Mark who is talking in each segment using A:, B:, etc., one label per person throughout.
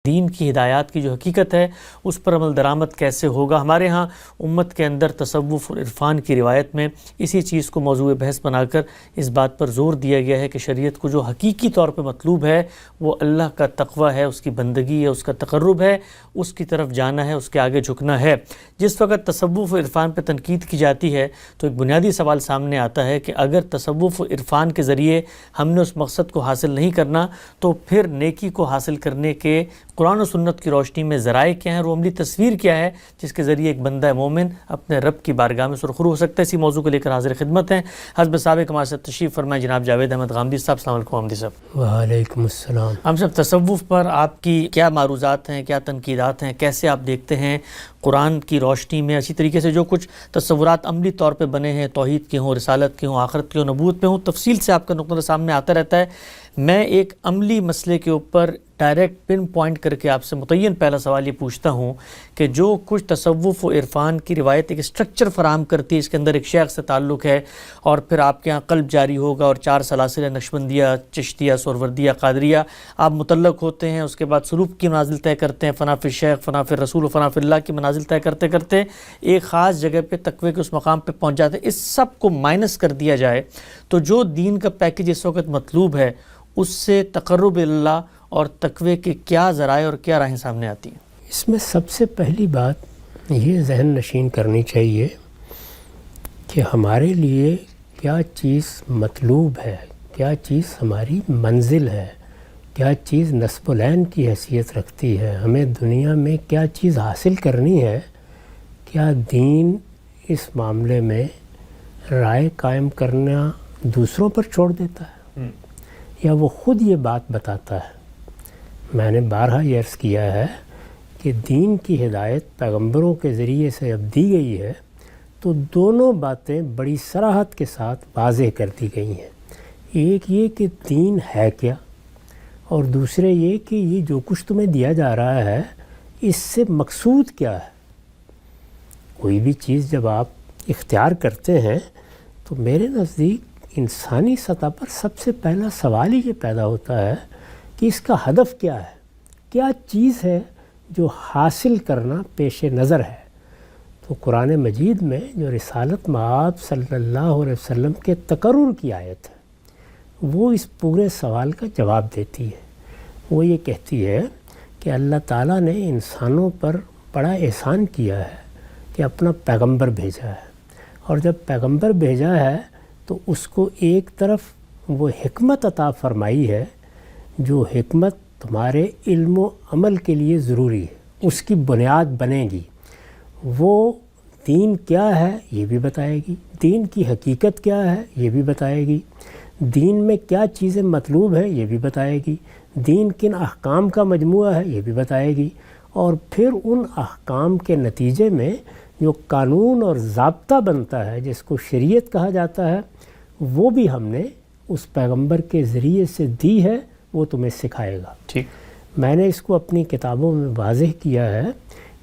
A: دین کی ہدایات کی جو حقیقت ہے اس پر عمل درآمد کیسے ہوگا۔ ہمارے ہاں امت کے اندر تصوف اور عرفان کی روایت میں اسی چیز کو موضوع بحث بنا کر اس بات پر زور دیا گیا ہے کہ شریعت کو جو حقیقی طور پہ مطلوب ہے وہ اللہ کا تقوی ہے، اس کی بندگی ہے، اس کا تقرب ہے، اس کی طرف جانا ہے، اس کے آگے جھکنا ہے۔ جس وقت تصوف و عرفان پہ تنقید کی جاتی ہے تو ایک بنیادی سوال سامنے آتا ہے کہ اگر تصوف و عرفان کے ذریعے ہم نے اس مقصد کو حاصل نہیں کرنا تو پھر نیکی کو حاصل کرنے کے قرآن و سنت کی روشنی میں ذرائع کیا ہیں اور وہ عملی تصویر کیا ہے جس کے ذریعے ایک بندہ مومن اپنے رب کی بارگاہ میں سرخرو ہو سکتا ہے۔ اسی موضوع کو لے کر حاضر خدمت ہیں حضرت سابق ہمارے ساتھ تشریف فرمائے جناب جاوید احمد غامدی صاحب۔ السلام علیکم غامدی صاحب۔
B: وعلیکم السلام۔
A: ہم سب تصوف پر آپ کی کیا معروضات ہیں، کیا تنقیدات ہیں، کیسے آپ دیکھتے ہیں قرآن کی روشنی میں، اسی طریقے سے جو کچھ تصورات عملی طور پہ بنے ہیں، توحید کے ہوں، رسالت کے ہوں، آخرت کے ہوں، نبوت پہ ہوں، تفصیل سے آپ کا نقطہ سامنے آتا رہتا ہے۔ میں ایک عملی مسئلے کے اوپر ڈائریکٹ پن پوائنٹ کر کے آپ سے متعین پہلا سوال یہ پوچھتا ہوں کہ جو کچھ تصوف و عرفان کی روایت ایک اسٹرکچر فراہم کرتی ہے، اس کے اندر ایک شیخ سے تعلق ہے اور پھر آپ کے ہاں قلب جاری ہوگا اور 4 سلاسل نقشبندیہ، چشتیہ، سہروردیہ، قادریہ آپ متعلق ہوتے ہیں، اس کے بعد سلوک کی منازل طے کرتے ہیں، فنا فی الشیخ، فنا فی الرسول و فنا فی اللہ کی منازل طے کرتے کرتے ایک خاص جگہ پہ تقوی کے اس مقام پہ پہنچ جاتے ہیں۔ اس سب کو مائنس کر دیا جائے تو جو دین کا پیکج اس وقت مطلوب ہے اس سے تقرب اللہ اور تقوی کے کیا ذرائع اور کیا راہیں سامنے آتی ہیں؟
B: اس میں سب سے پہلی بات یہ ذہن نشین کرنی چاہیے کہ ہمارے لیے کیا چیز مطلوب ہے، کیا چیز ہماری منزل ہے، کیا چیز نصب العین کی حیثیت رکھتی ہے، ہمیں دنیا میں کیا چیز حاصل کرنی ہے۔ کیا دین اس معاملے میں رائے قائم کرنا دوسروں پر چھوڑ دیتا ہے یا وہ خود یہ بات بتاتا ہے؟ میں نے بارہا یہ عرض کیا ہے کہ دین کی ہدایت پیغمبروں کے ذریعے سے اب دی گئی ہے تو دونوں باتیں بڑی صراحت کے ساتھ واضح کر دی گئی ہیں۔ ایک یہ کہ دین ہے کیا، اور دوسرے یہ کہ یہ جو کچھ تمہیں دیا جا رہا ہے اس سے مقصود کیا ہے۔ کوئی بھی چیز جب آپ اختیار کرتے ہیں تو میرے نزدیک انسانی سطح پر سب سے پہلا سوال ہی یہ پیدا ہوتا ہے کہ اس کا ہدف کیا ہے، کیا چیز ہے جو حاصل کرنا پیش نظر ہے۔ تو قرآن مجید میں جو رسالت مآب صلی اللہ علیہ وسلم کے تقرر کی آیت ہے وہ اس پورے سوال کا جواب دیتی ہے۔ وہ یہ کہتی ہے کہ اللہ تعالیٰ نے انسانوں پر بڑا احسان کیا ہے کہ اپنا پیغمبر بھیجا ہے، اور جب پیغمبر بھیجا ہے تو اس کو ایک طرف وہ حکمت عطا فرمائی ہے جو حکمت تمہارے علم و عمل کے لیے ضروری ہے، اس کی بنیاد بنے گی۔ وہ دین کیا ہے یہ بھی بتائے گی، دین کی حقیقت کیا ہے یہ بھی بتائے گی، دین میں کیا چیزیں مطلوب ہے یہ بھی بتائے گی، دین کن احکام کا مجموعہ ہے یہ بھی بتائے گی، اور پھر ان احکام کے نتیجے میں جو قانون اور ضابطہ بنتا ہے جس کو شریعت کہا جاتا ہے وہ بھی ہم نے اس پیغمبر کے ذریعے سے دی ہے، وہ تمہیں سکھائے گا۔
A: ٹھیک،
B: میں نے اس کو اپنی کتابوں میں واضح کیا ہے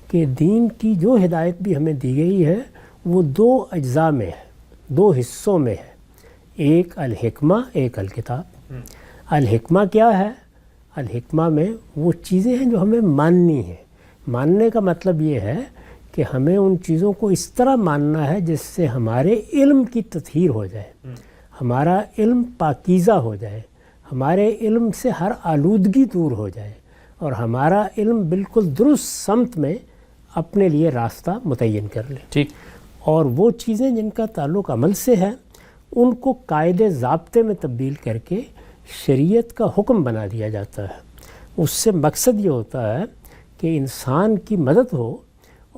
B: کہ دین کی جو ہدایت بھی ہمیں دی گئی ہے وہ 2 اجزاء میں ہے، 2 حصوں میں ہے، ایک الحکمہ، ایک الکتاب۔ الحکمہ کیا ہے؟ الحکمہ میں وہ چیزیں ہیں جو ہمیں ماننی ہیں۔ ماننے کا مطلب یہ ہے کہ ہمیں ان چیزوں کو اس طرح ماننا ہے جس سے ہمارے علم کی تطہیر ہو جائے، ہمارا علم پاکیزہ ہو جائے، ہمارے علم سے ہر آلودگی دور ہو جائے اور ہمارا علم بالکل درست سمت میں اپنے لیے راستہ متعین کر لے۔
A: ٹھیک،
B: اور وہ چیزیں جن کا تعلق عمل سے ہے ان کو قاعدے ضابطے میں تبدیل کر کے شریعت کا حکم بنا دیا جاتا ہے۔ اس سے مقصد یہ ہوتا ہے کہ انسان کی مدد ہو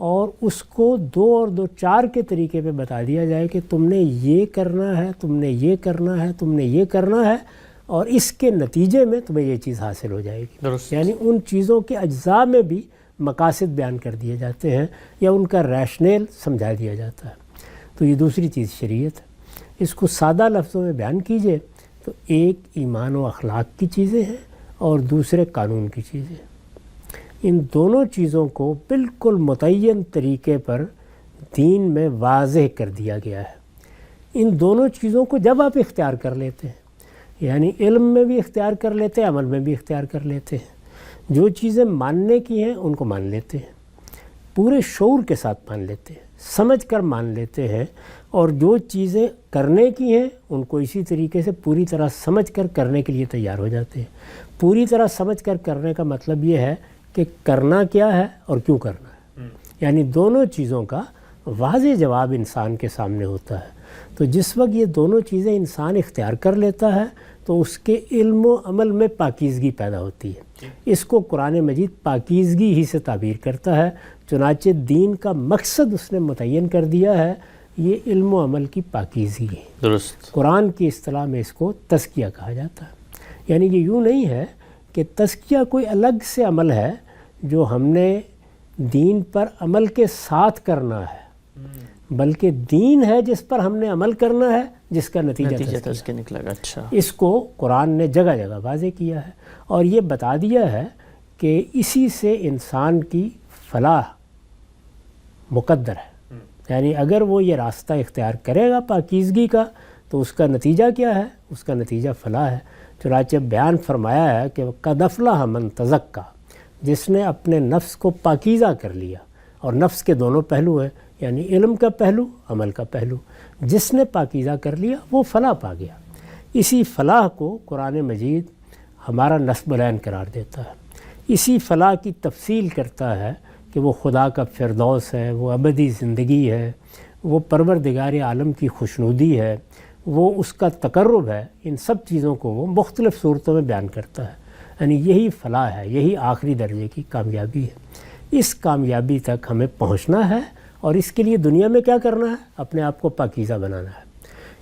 B: اور اس کو 2 اور 2 4 کے طریقے پہ بتا دیا جائے کہ تم نے یہ کرنا ہے، تم نے یہ کرنا ہے، تم نے یہ کرنا ہے، اور اس کے نتیجے میں تمہیں یہ چیز حاصل ہو جائے گی۔
A: درست۔
B: یعنی ان چیزوں کے اجزاء میں بھی مقاصد بیان کر دیے جاتے ہیں یا ان کا ریشنل سمجھا دیا جاتا ہے۔ تو یہ دوسری چیز شریعت ہے۔ اس کو سادہ لفظوں میں بیان کیجئے تو ایک ایمان و اخلاق کی چیزیں ہیں اور دوسرے قانون کی چیزیں ہیں۔ ان دونوں چیزوں کو بالکل متعین طریقے پر دین میں واضح کر دیا گیا ہے۔ ان دونوں چیزوں کو جب آپ اختیار کر لیتے ہیں، یعنی علم میں بھی اختیار کر لیتے ہیں، عمل میں بھی اختیار کر لیتے ہیں، جو چیزیں ماننے کی ہیں ان کو مان لیتے ہیں، پورے شعور کے ساتھ مان لیتے ہیں، سمجھ کر مان لیتے ہیں، اور جو چیزیں کرنے کی ہیں ان کو اسی طریقے سے پوری طرح سمجھ کر کرنے کے لیے تیار ہو جاتے ہیں۔ پوری طرح سمجھ کر کرنے کا مطلب یہ ہے کہ کرنا کیا ہے اور کیوں کرنا ہے، یعنی دونوں چیزوں کا واضح جواب انسان کے سامنے ہوتا ہے۔ تو جس وقت یہ دونوں چیزیں انسان اختیار کر لیتا ہے تو اس کے علم و عمل میں پاکیزگی پیدا ہوتی ہے۔ اس کو قرآن مجید پاکیزگی ہی سے تعبیر کرتا ہے، چنانچہ دین کا مقصد اس نے متعین کر دیا ہے، یہ علم و عمل کی پاکیزگی ہے۔
A: درست۔
B: قرآن کی اصطلاح میں اس کو تزکیہ کہا جاتا ہے، یعنی یہ یوں نہیں ہے کہ تزکیہ کوئی الگ سے عمل ہے جو ہم نے دین پر عمل کے ساتھ کرنا ہے، بلکہ دین ہے جس پر ہم نے عمل کرنا ہے، جس کا نتیجہ
A: تزکیہ نکلے گا۔ اچھا،
B: اس کو قرآن نے جگہ جگہ واضح کیا ہے اور یہ بتا دیا ہے کہ اسی سے انسان کی فلاح مقدر ہے، یعنی اگر وہ یہ راستہ اختیار کرے گا پاکیزگی کا تو اس کا نتیجہ کیا ہے؟ اس کا نتیجہ فلاح ہے۔ چنانچہ بیان فرمایا ہے کہ قد افلح من تزکا، جس نے اپنے نفس کو پاکیزہ کر لیا، اور نفس کے دونوں پہلو ہیں، یعنی علم کا پہلو، عمل کا پہلو۔ جس نے پاکیزہ کر لیا وہ فلاح پا گیا۔ اسی فلاح کو قرآن مجید ہمارا نصب العین قرار دیتا ہے، اسی فلاح کی تفصیل کرتا ہے کہ وہ خدا کا فردوس ہے، وہ ابدی زندگی ہے، وہ پروردگار عالم کی خوشنودی ہے، وہ اس کا تقرب ہے۔ ان سب چیزوں کو وہ مختلف صورتوں میں بیان کرتا ہے، یعنی یہی فلاح ہے، یہی آخری درجے کی کامیابی ہے۔ اس کامیابی تک ہمیں پہنچنا ہے، اور اس کے لیے دنیا میں کیا کرنا ہے؟ اپنے آپ کو پاکیزہ بنانا ہے۔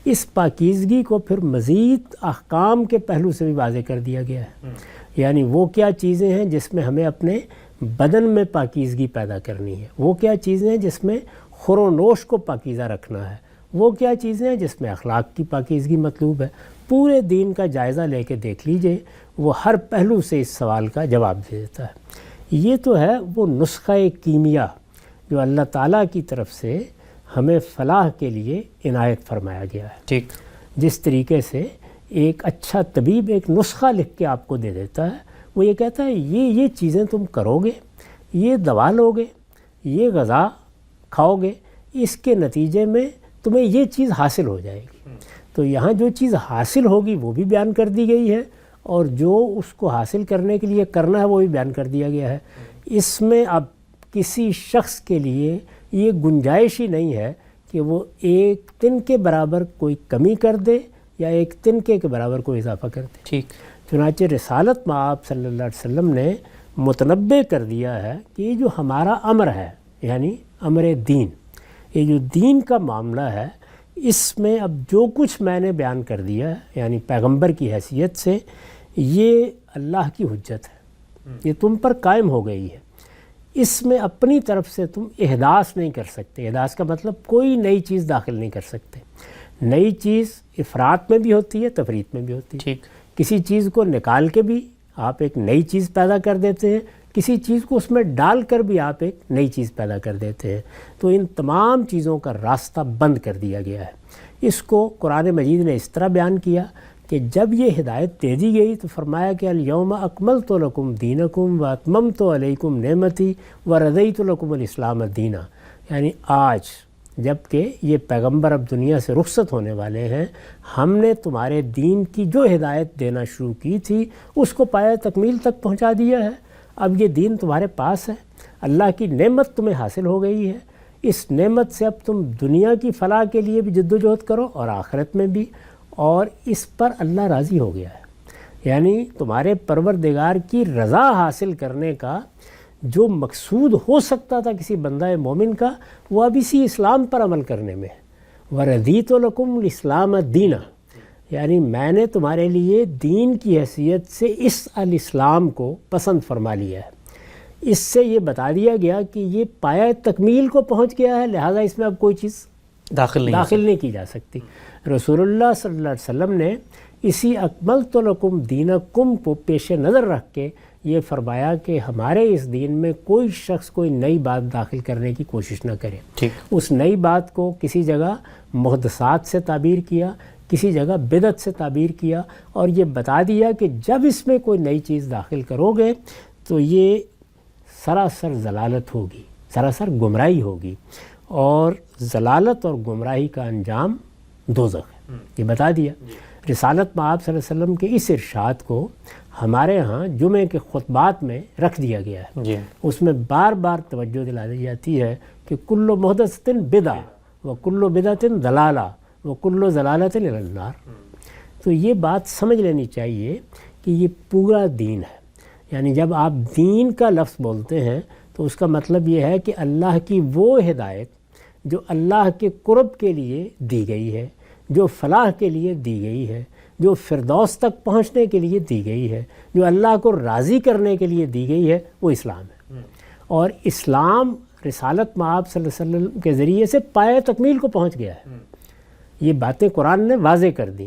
B: اس پاکیزگی کو پھر مزید احکام کے پہلو سے بھی واضح کر دیا گیا ہے، یعنی وہ کیا چیزیں ہیں جس میں ہمیں اپنے بدن میں پاکیزگی پیدا کرنی ہے، وہ کیا چیزیں ہیں جس میں خور و نوش کو پاکیزہ رکھنا ہے، وہ کیا چیزیں ہیں جس میں اخلاق کی پاکیزگی مطلوب ہے۔ پورے دین کا جائزہ لے کے دیکھ لیجئے، وہ ہر پہلو سے اس سوال کا جواب دے دیتا ہے۔ یہ تو ہے وہ نسخہ کیمیا جو اللہ تعالیٰ کی طرف سے ہمیں فلاح کے لیے عنایت فرمایا گیا ہے۔
A: ٹھیک،
B: جس طریقے سے ایک اچھا طبیب ایک نسخہ لکھ کے آپ کو دے دیتا ہے، وہ یہ کہتا ہے یہ چیزیں تم کرو گے، یہ دوا لو گے، یہ غذا کھاؤ گے، اس کے نتیجے میں تمہیں یہ چیز حاصل ہو جائے گی۔ تو یہاں جو چیز حاصل ہوگی وہ بھی بیان کر دی گئی ہے، اور جو اس کو حاصل کرنے کے لیے کرنا ہے وہ بھی بیان کر دیا گیا ہے۔ اس میں اب کسی شخص کے لیے یہ گنجائش ہی نہیں ہے کہ وہ ایک تن کے برابر کوئی کمی کر دے یا ایک تنکے کے برابر کوئی اضافہ کر دے۔
A: ٹھیک،
B: چنانچہ رسالت میں آپ صلی اللہ علیہ وسلم نے متنبع کر دیا ہے کہ یہ جو ہمارا امر ہے، یعنی امر دین، یہ جو دین کا معاملہ ہے، اس میں اب جو کچھ میں نے بیان کر دیا ہے، یعنی پیغمبر کی حیثیت سے، یہ اللہ کی حجت ہے، یہ تم پر قائم ہو گئی ہے۔ اس میں اپنی طرف سے تم احداث نہیں کر سکتے۔ احداث کا مطلب کوئی نئی چیز داخل نہیں کر سکتے۔ نئی چیز افراط میں بھی ہوتی ہے، تفریط میں بھی ہوتی ہے۔
A: ٹھیک،
B: کسی چیز کو نکال کے بھی آپ ایک نئی چیز پیدا کر دیتے ہیں، کسی چیز کو اس میں ڈال کر بھی آپ ایک نئی چیز پیدا کر دیتے ہیں۔ تو ان تمام چیزوں کا راستہ بند کر دیا گیا ہے۔ اس کو قرآن مجید نے اس طرح بیان کیا کہ جب یہ ہدایت دے دی گئی تو فرمایا کہ الیوم اکملت لکم دینکم واتممت علیکم نعمتی ورضیت لکم الاسلام دینا، یعنی آج جب کہ یہ پیغمبر اب دنیا سے رخصت ہونے والے ہیں، ہم نے تمہارے دین کی جو ہدایت دینا شروع کی تھی اس کو پایہ تکمیل تک پہنچا دیا ہے۔ اب یہ دین تمہارے پاس ہے، اللہ کی نعمت تمہیں حاصل ہو گئی ہے۔ اس نعمت سے اب تم دنیا کی فلاح کے لیے بھی جد و جہد کرو اور آخرت میں بھی، اور اس پر اللہ راضی ہو گیا ہے۔ یعنی تمہارے پروردگار کی رضا حاصل کرنے کا جو مقصود ہو سکتا تھا کسی بندہ مومن کا، وہ اب اسی اسلام پر عمل کرنے میں ہے۔ وَرَضِيتُ لَكُمُ الْإِسْلَامَ دِينًا، یعنی میں نے تمہارے لیے دین کی حیثیت سے اس الاسلام کو پسند فرما لیا ہے۔ اس سے یہ بتا دیا گیا کہ یہ پایہ تکمیل کو پہنچ گیا ہے، لہٰذا اس میں اب کوئی چیز داخل نہیں کی جا سکتی۔ رسول اللہ صلی اللہ علیہ وسلم نے اسی اکملت لکم دینکم کو پیش نظر رکھ کے یہ فرمایا کہ ہمارے اس دین میں کوئی شخص کوئی نئی بات داخل کرنے کی کوشش نہ کرے۔ اس نئی بات کو کسی جگہ محدثات سے تعبیر کیا، کسی جگہ بدعت سے تعبیر کیا، اور یہ بتا دیا کہ جب اس میں کوئی نئی چیز داخل کرو گے تو یہ سراسر ضلالت ہوگی، سراسر گمراہی ہوگی، اور ضلالت اور گمراہی کا انجام دوزخ ہے، یہ بتا دیا۔ رسالت میں آپ صلی اللہ علیہ وسلم کے اس ارشاد کو ہمارے ہاں جمعے کے خطبات میں رکھ دیا گیا ہے، اس میں بار بار توجہ دلا دی جاتی ہے کہ کل محدثۃ بدعہ و کل بدعۃ ضلالہ و کل ضلالۃ الی النار۔ تو یہ بات سمجھ لینی چاہیے کہ یہ پورا دین ہے، یعنی جب آپ دین کا لفظ بولتے ہیں تو اس کا مطلب یہ ہے کہ اللہ کی وہ ہدایت جو اللہ کے قرب کے لیے دی گئی ہے، جو فلاح کے لیے دی گئی ہے، جو فردوس تک پہنچنے کے لیے دی گئی ہے، جو اللہ کو راضی کرنے کے لیے دی گئی ہے، وہ اسلام ہے۔ اور اسلام رسالت میں آپ صلی اللہ علیہ وسلم کے ذریعے سے پایہ تکمیل کو پہنچ گیا ہے۔ یہ باتیں قرآن نے واضح کر دی۔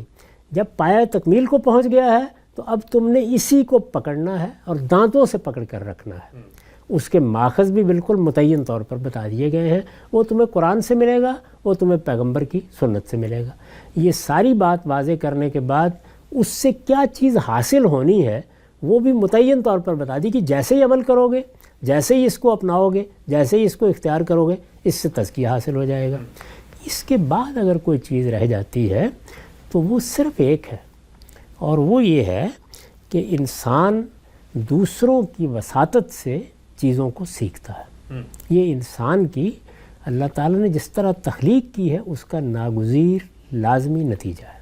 B: جب پایہ تکمیل کو پہنچ گیا ہے تو اب تم نے اسی کو پکڑنا ہے اور دانتوں سے پکڑ کر رکھنا ہے۔ اس کے ماخذ بھی بالکل متعین طور پر بتا دیے گئے ہیں، وہ تمہیں قرآن سے ملے گا، وہ تمہیں پیغمبر کی سنت سے ملے گا۔ یہ ساری بات واضح کرنے کے بعد اس سے کیا چیز حاصل ہونی ہے وہ بھی متعین طور پر بتا دی کہ جیسے ہی عمل کرو گے، جیسے ہی اس کو اپناؤ گے، جیسے ہی اس کو اختیار کرو گے، اس سے تزکیہ حاصل ہو جائے گا۔ اس کے بعد اگر کوئی چیز رہ جاتی ہے تو وہ صرف ایک ہے، اور وہ یہ ہے کہ انسان دوسروں کی وساطت سے چیزوں کو سیکھتا ہے۔ یہ انسان کی اللہ تعالیٰ نے جس طرح تخلیق کی ہے اس کا ناگزیر لازمی نتیجہ ہے۔